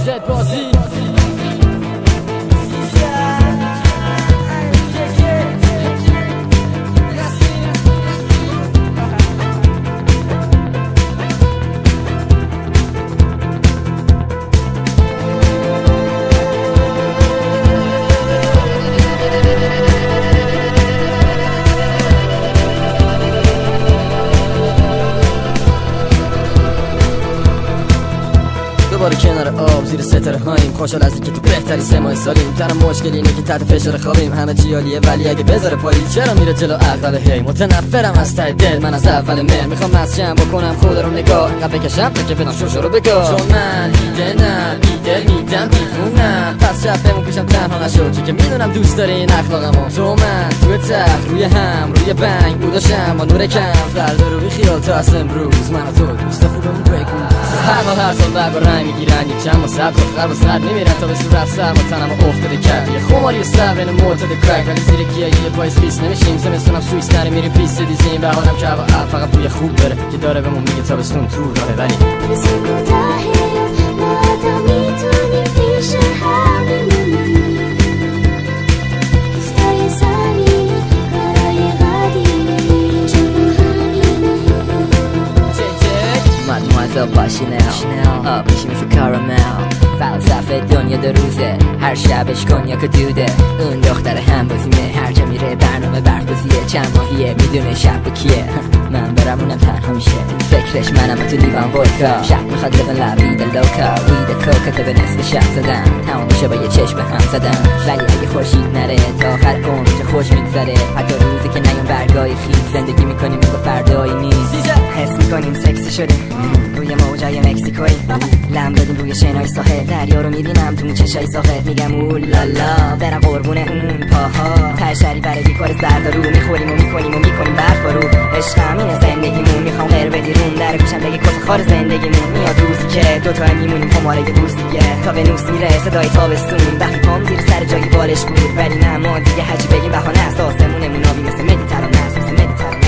زد بازی دوباره کنار آب زیر ستاره هاییم، خوشحال از اینکه تو بهترین سمای سالیم. تنها مشکل اینه که تحت فشار خوابیم، همه چی عالیه ولی اگه بذاره پایی چرا میره جلو عقل. هی متنفرم از ته دل، من از اول مهر میخوام مسجم بکنم خدا رو نگاه، اینقدر بکشم تا که بدم شوشو رو بگاه. چون من دیدنم بیدل میدم بیفونم، پس شب بمون پیشم تنها نشو، چون که میدونم دوست داری این اخلاقمو. تو من توی تخت روی هم روی بنگ بوداشم با نور کم، فردا رو بی خیال تا از امروز من و تو دوست خوبمون بگو. هر سال برگ و رنگ میگیرن، یک چند با سبز و خرب و سرد میمیرن تا به صورت سرم و تنم افتاده کرد یه خماری سر بین معتاد کرک، ولی زیر گیاه یه پایز خیس نمیشیم. زمستونم سویس نره میریم پیست دیزیم، بهارم که هوا فقط بوی خوب داره که داره بهمون میگه تابستون تو راهه. ولی باشی نه آب میشی مثل کارامل، فلسفه دنیا دو روزه، هر شبش کنیاک و دوده. اون دختر هم بازیمه، هر جا میره برنامه برف بازیه، چند ماهیه میدونه شب کیه. من برم اونم تنها میشه، فکرش منم تو لیوان ودکا، شب میخواد لبن لبید لوکا وید کوکا تا به نصف شب زدن، تمام میشه با یه چشم هم زدن. ولی اگه خورشید نره تا آخر عمر چه خوش میگذره، حتی روزی که نیون برگای خیز زندگی میکنیم مثل فردایی نیست. حس میکنیم سکسی شده روی موجای مکزیکوی، لم دادیم روی شنای ساحل، دریا رو میبینم تو چشای ساحل، میگم اولالا برم قربون اون پاها، تشری برای بیکار زردارو میخوریم و میکنیم برفا رو. عشق همینه زندگیمون، میخوام غیر بدیرون در پیشم بگه کس خار زندگیمون. میاد روزی که دوتا میمونیم خماره یه دوست دیگه، تا به نوس میره صدای تابستون، وقتی پام زیر سر جایی بالش بود. ولی نه ما دیگه هرچی بگیم بهانه است، آسمونمون آبی مثل مدیترانه است، مثل مدیترانه است.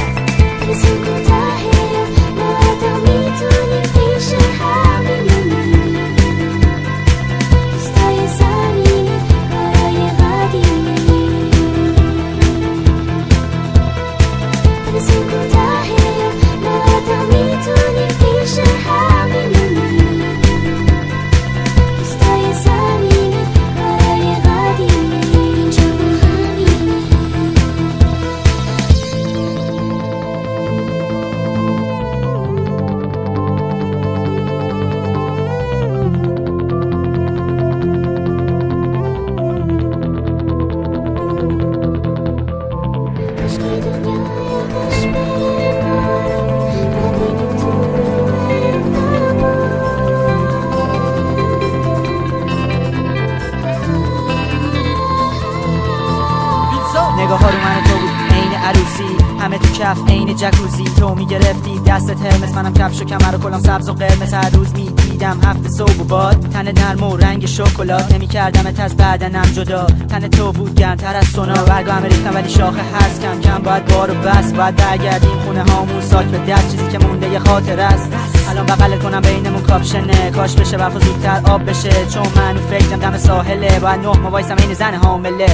نگاه ها رو من تو بود عین عروسی، همه تو کف عین جکوزی. تو میگرفتی دستت هرمس، منم کفش و کمر و کلام سبز و قرمز. هر روز میدیدم هفت صبح و باد، تن نرم و رنگ شکلات، نمیکردمت از بدنم جدا. تن تو بود گرمتر از سونا، برگام ریختم ولی شاخه هست کم کم. باید بارو بس، باید برگردیم خونه هامون ساک به دست، چیزی که مونده یه خاطر است. الان بغلت کنم بینمون کاپشنه، کاش بشه برف زودتر آب بشه، چون منو فکرم دم ساحله. باید 9 ماه وایسم این زن حامله.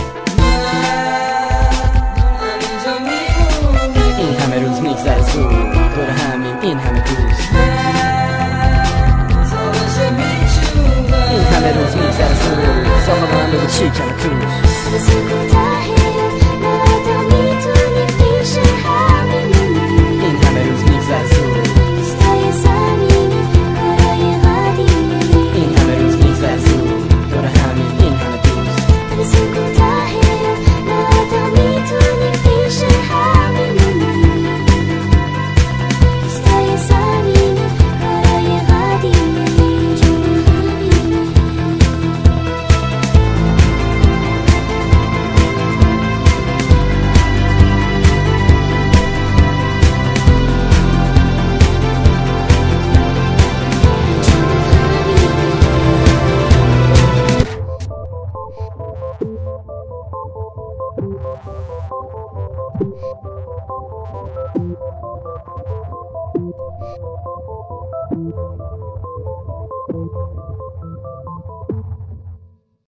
این همه روز میگذره زود، دور همین این همه دوست. این همه روز میگذره زود، صاحب من بگو چی کمه توش. Thank you.